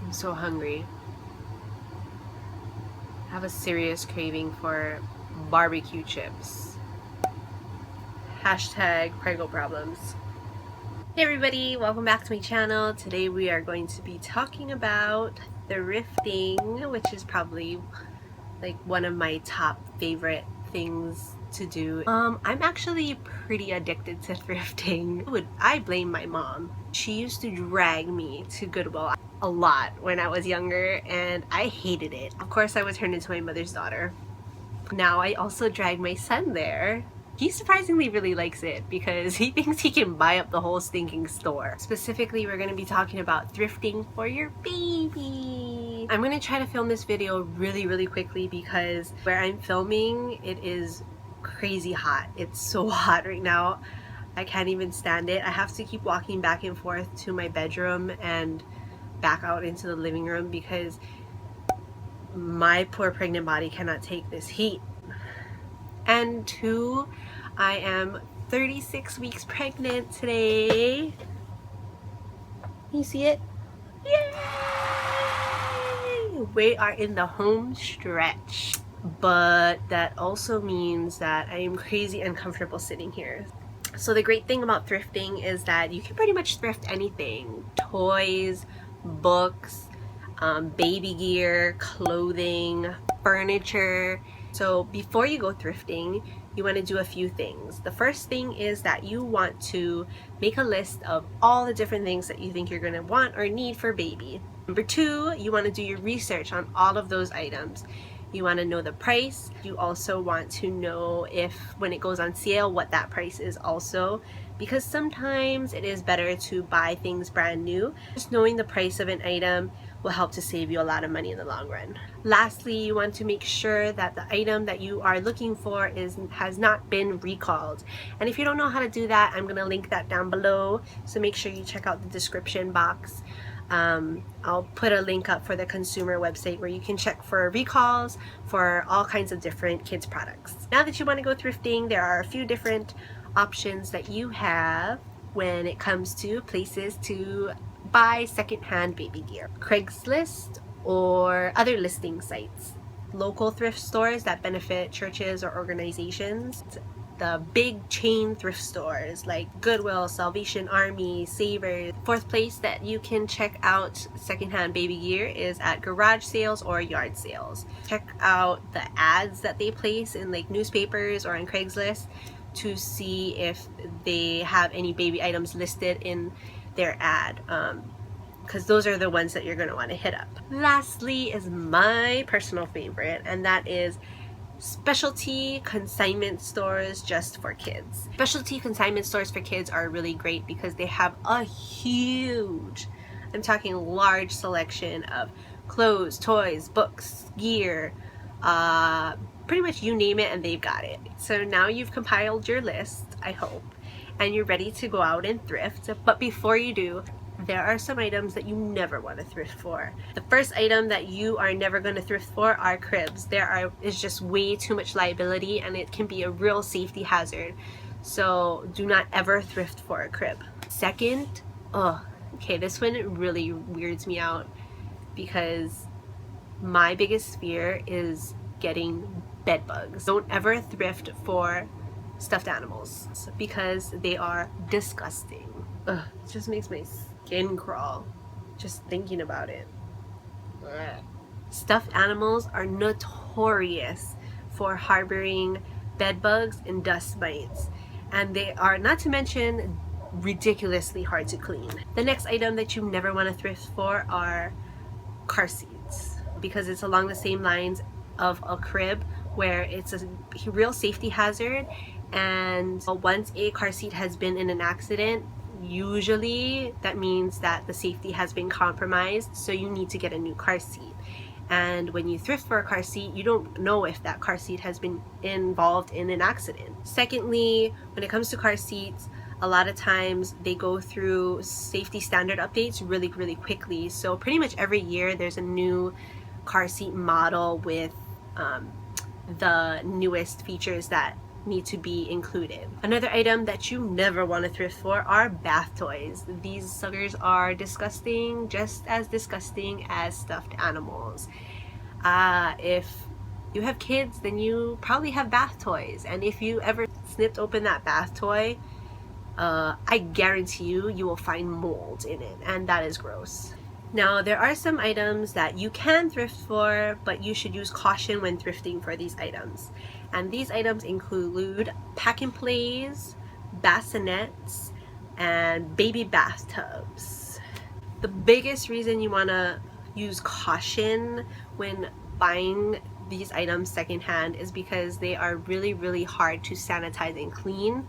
I'm so hungry. I have a serious craving for barbecue chips. Hashtag Prego problems. Hey everybody, welcome back to my channel. Today we are going to be talking about thrifting, which is probably like one of my top favorite things to do. I'm actually pretty addicted to thrifting. I blame my mom. She used to drag me to Goodwill a lot when I was younger and I hated it. Of course I was turned into my mother's daughter. Now I also drag my son there. He surprisingly really likes it because he thinks he can buy up the whole stinking store. Specifically, we're going to be talking about thrifting for your baby. I'm going to try to film this video really quickly because where I'm filming, it is crazy hot. It's so hot right now. I can't even stand it. I have to keep walking back and forth to my bedroom and back out into the living room because my poor pregnant body cannot take this heat. And two, I am 36 weeks pregnant today. Can you see it? Yay! We are in the home stretch. But that also means that I am crazy uncomfortable sitting here. So the great thing about thrifting is that you can pretty much thrift anything. Toys, books, baby gear, clothing, furniture. So before you go thrifting, you want to do a few things. The first thing is that you want to make a list of all the different things that you think you're going to want or need for baby. Number two, you want to do your research on all of those items. You want to know the price. You also want to know if when it goes on sale, what that price is also, because sometimes it is better to buy things brand new. Just knowing the price of an item will help to save you a lot of money in the long run. Lastly, you want to make sure that the item that you are looking for has not been recalled. And if you don't know how to do that, I'm going to link that down below. So make sure you check out the description box. I'll put a link up for the consumer website where you can check for recalls for all kinds of different kids products. Now that you want to go thrifting, there are a few different options that you have when it comes to places to buy secondhand baby gear. Craigslist or other listing sites. Local thrift stores that benefit churches or organizations. The big chain thrift stores like Goodwill, Salvation Army, Savers. Fourth place that you can check out secondhand baby gear is at garage sales or yard sales. Check out the ads that they place in like newspapers or on Craigslist to see if they have any baby items listed in their ad, because those are the ones that you're going to want to hit up. Lastly is my personal favorite, and that is specialty consignment stores just for kids. Specialty consignment stores for kids are really great because they have a huge, I'm talking large selection of clothes, toys, books, gear, pretty much you name it and they've got it. So now you've compiled your list, I hope, and you're ready to go out and thrift. But before you do, there are some items that you never want to thrift for. The first item that you are never going to thrift for are cribs. Is just way too much liability and it can be a real safety hazard. So do not ever thrift for a crib. Second, okay, this one really weirds me out because my biggest fear is getting bed bugs. Don't ever thrift for stuffed animals because they are disgusting. It just makes my skin crawl just thinking about it. Stuffed animals are notorious for harboring bed bugs and dust mites, and they are, not to mention, ridiculously hard to clean. The next item that you never want to thrift for are car seats, because it's along the same lines of a crib where it's a real safety hazard, and once a car seat has been in an accident, usually that means that the safety has been compromised, so you need to get a new car seat. And when you thrift for a car seat, you don't know if that car seat has been involved in an accident. Secondly, when it comes to car seats, a lot of times they go through safety standard updates really quickly. So pretty much every year there's a new car seat model with the newest features that need to be included. Another item that you never want to thrift for are bath toys. These suckers are disgusting, just as disgusting as stuffed animals. If you have kids, then you probably have bath toys, and if you ever snipped open that bath toy, I guarantee you will find mold in it, and that is gross. Now, there are some items that you can thrift for, but you should use caution when thrifting for these items. And these items include pack and plays, bassinets, and baby bathtubs. The biggest reason you want to use caution when buying these items secondhand is because they are really, really hard to sanitize and clean.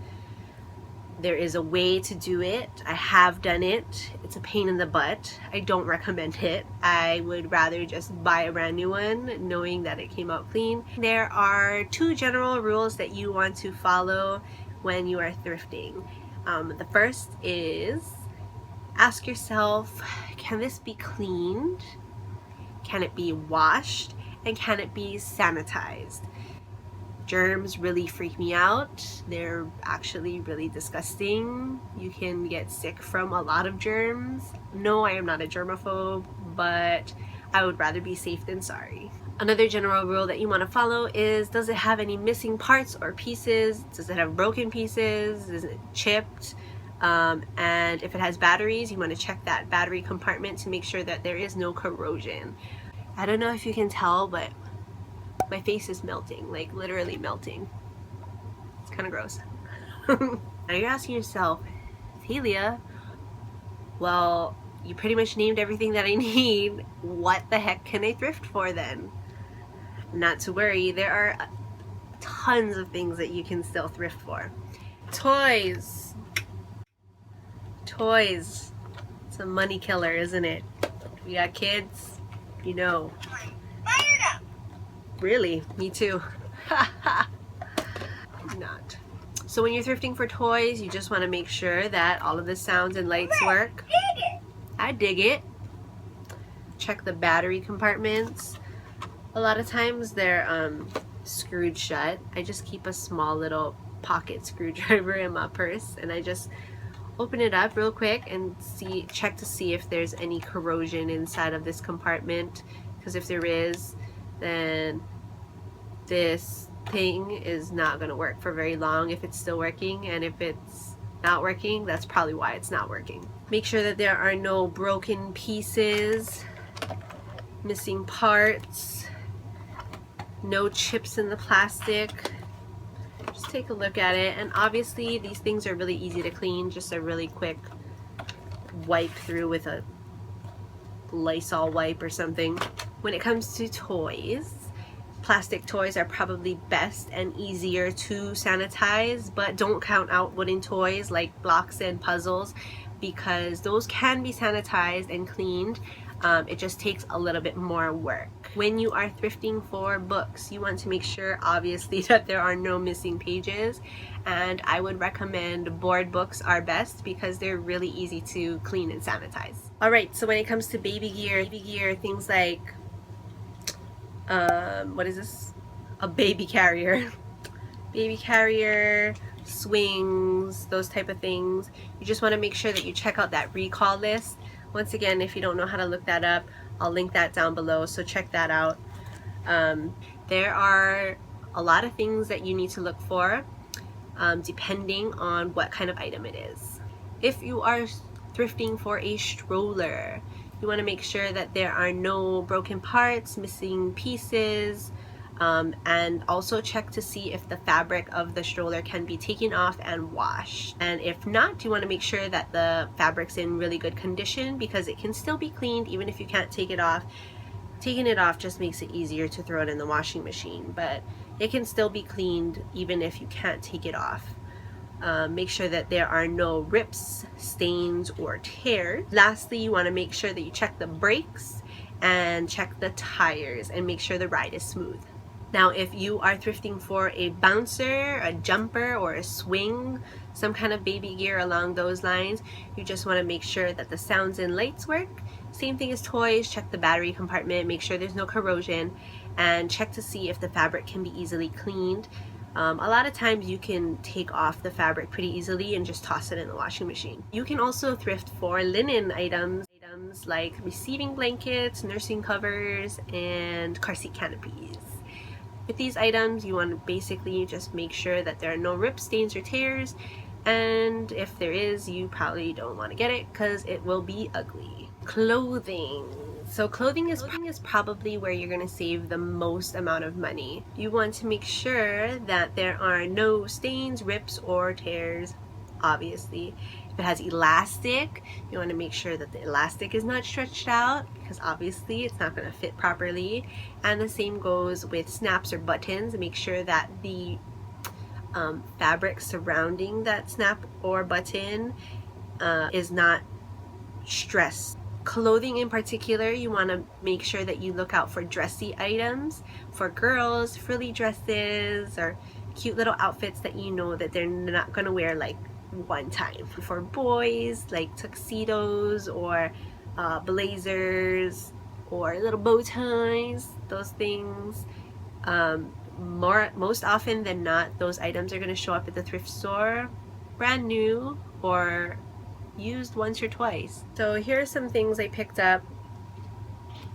There is a way to do it. I have done it. It's a pain in the butt. I don't recommend it. I would rather just buy a brand new one knowing that it came out clean. There are 2 general rules that you want to follow when you are thrifting. The first is ask yourself, can this be cleaned? Can it be washed? And can it be sanitized? Germs really freak me out. They're actually really disgusting. You can get sick from a lot of germs. No, I am not a germaphobe, but I would rather be safe than sorry. Another general rule that you want to follow is, does it have any missing parts or pieces? Does it have broken pieces? Is it chipped? And if it has batteries, you want to check that battery compartment to make sure that there is no corrosion. I don't know if you can tell, but my face is melting, like literally melting. It's kind of gross. Now you're asking yourself, Helia, well, you pretty much named everything that I need. What the heck can I thrift for then? Not to worry, there are tons of things that you can still thrift for. Toys. Toys. It's a money killer, isn't it? If you got kids, you know. Really? Me too. Not. So when you're thrifting for toys, you just want to make sure that all of the sounds and lights work. I dig it. Check the battery compartments. A lot of times they're screwed shut. I just keep a small little pocket screwdriver in my purse, and I just open it up real quick and check to see if there's any corrosion inside of this compartment, because if there is, then this thing is not going to work for very long if it's still working, and if it's not working, that's probably why it's not working. Make sure that there are no broken pieces, missing parts, no chips in the plastic. Just take a look at it, and obviously these things are really easy to clean. Just a really quick wipe through with a Lysol wipe or something. When it comes to toys, plastic toys are probably best and easier to sanitize, but don't count out wooden toys like blocks and puzzles, because those can be sanitized and cleaned. It just takes a little bit more work. When you are thrifting for books, you want to make sure obviously that there are no missing pages, and I would recommend board books are best because they're really easy to clean and sanitize. Alright, so when it comes to baby gear, things like what is this? A baby carrier. Baby carrier, swings, those type of things. You just want to make sure that you check out that recall list. Once again, if you don't know how to look that up, I'll link that down below, so check that out. There are a lot of things that you need to look for depending on what kind of item it is. If you are thrifting for a stroller, you want to make sure that there are no broken parts, missing pieces, and also check to see if the fabric of the stroller can be taken off and washed. And if not, you want to make sure that the fabric's in really good condition, because it can still be cleaned even if you can't take it off. Taking it off just makes it easier to throw it in the washing machine, but it can still be cleaned even if you can't take it off. Make sure that there are no rips, stains, or tears. Lastly, you want to make sure that you check the brakes and check the tires and make sure the ride is smooth. Now, if you are thrifting for a bouncer, a jumper, or a swing, some kind of baby gear along those lines, you just want to make sure that the sounds and lights work. Same thing as toys, check the battery compartment, make sure there's no corrosion, and check to see if the fabric can be easily cleaned. A lot of times you can take off the fabric pretty easily and just toss it in the washing machine. You can also thrift for linen items like receiving blankets, nursing covers, and car seat canopies. With these items, you want to basically just make sure that there are no rips, stains, or tears, and if there is, you probably don't want to get it because it will be ugly. Clothing. So clothing is probably where you're going to save the most amount of money. You want to make sure that there are no stains, rips, or tears, obviously. If it has elastic, you want to make sure that the elastic is not stretched out because obviously it's not going to fit properly. And the same goes with snaps or buttons. Make sure that the fabric surrounding that snap or button is not stressed. Clothing in particular, you want to make sure that you look out for dressy items. For girls, frilly dresses or cute little outfits that you know that they're not going to wear like one time. For boys, like tuxedos or blazers or little bow ties, those things. Most often than not, those items are going to show up at the thrift store brand new or used once or twice. So here are some things I picked up.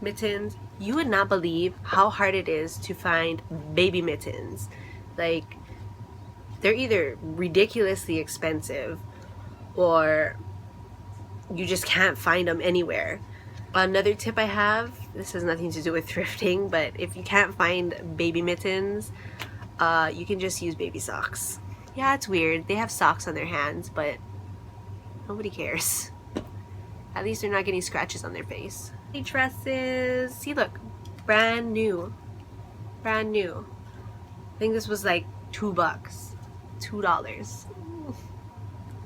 Mittens. You would not believe how hard it is to find baby mittens. Like, they're either ridiculously expensive or you just can't find them anywhere. Another tip I have, this has nothing to do with thrifting, but if you can't find baby mittens, you can just use baby socks. Yeah, it's weird. They have socks on their hands, but nobody cares. At least they're not getting scratches on their face. Dresses. See, look. Brand new. Brand new. I think this was like $2. $2.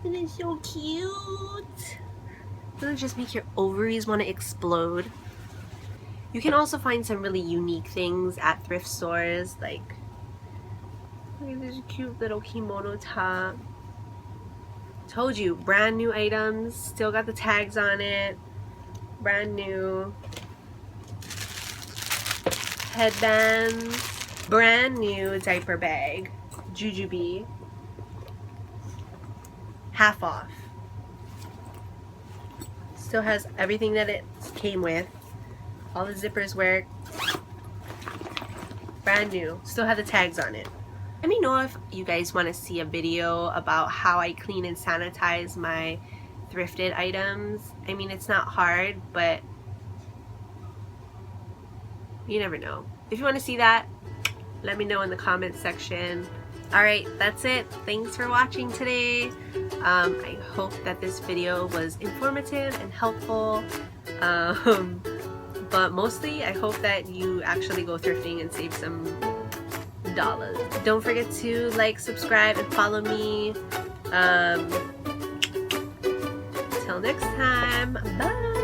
And it's so cute. Doesn't it just make your ovaries want to explode? You can also find some really unique things at thrift stores. Like, look at this cute little kimono top. Told you, brand new items, still got the tags on it, brand new. Headbands, brand new diaper bag, jujube, half off. Still has everything that it came with. All the zippers work. Brand new, still have the tags on it. Let me know if you guys want to see a video about how I clean and sanitize my thrifted items. I mean, it's not hard, but you never know. If you want to see that, let me know in the comments section. Alright, that's it. Thanks for watching today. I hope that this video was informative and helpful. But mostly, I hope that you actually go thrifting and save some dollars. Don't forget to like, subscribe, and follow me. Till next time, bye!